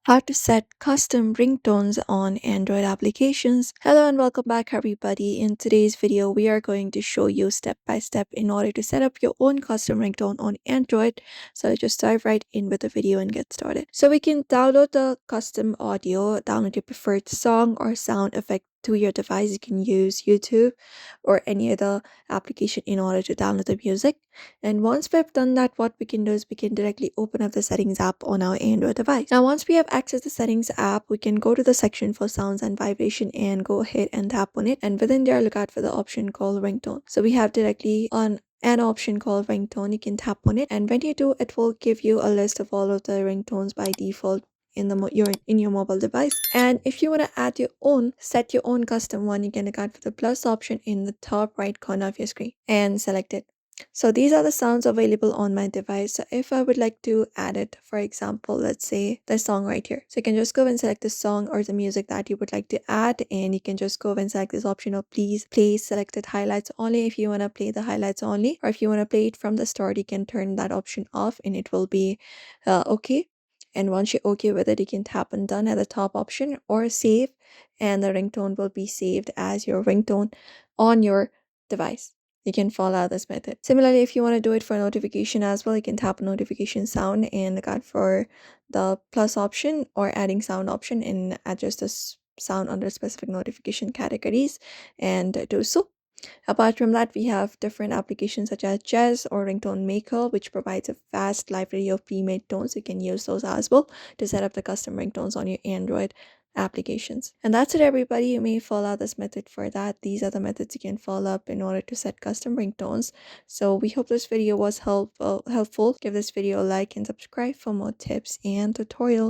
How to set custom ringtones on Android applications. Hello and welcome back everybody. In today's video, we are going to show you step by step in order to set up your own custom ringtone on Android. So let's just dive right in with the video and get started. So we can download the custom audio, download your preferred song or sound effect to your device. You can use YouTube or any other application in order to download the music. And once we've done that, what we can do is we can directly open up the settings app on our Android device. Now, once we have accessed the settings app, we can go to the section for sounds and vibration and go ahead and tap on it. And within there, look out for the option called ringtone. So we have directly on an option called ringtone. You can tap on it, and when you do, it will give you a list of all of the ringtones by default in your mobile device. And if you want to add your own, set your own custom one, you can look out for the plus option in the top right corner of your screen and select it. So these are the sounds available on my device. So if I would like to add it, for example, let's say the song right here. So you can just go and select the song or the music that you would like to add, and you can just go and select this option of please play selected highlights only if you want to play the highlights only, or if you want to play it from the start, you can turn that option off and it will be okay. And once you're okay with it, you can tap on done at the top option or save, and the ringtone will be saved as your ringtone on your device. You can follow this method. Similarly, if you want to do it for notification as well, you can tap notification sound and look out for the plus option or adding sound option and adjust the sound under specific notification categories and do so. Apart from that, we have different applications such as Jazz or Ringtone Maker, which provides a vast library of pre-made tones. You can use those as well to set up the custom ringtones on your Android applications. And that's it, everybody. You may follow this method for that. These are the methods you can follow up in order to set custom ringtones. So we hope this video was helpful. Give this video a like and subscribe for more tips and tutorials.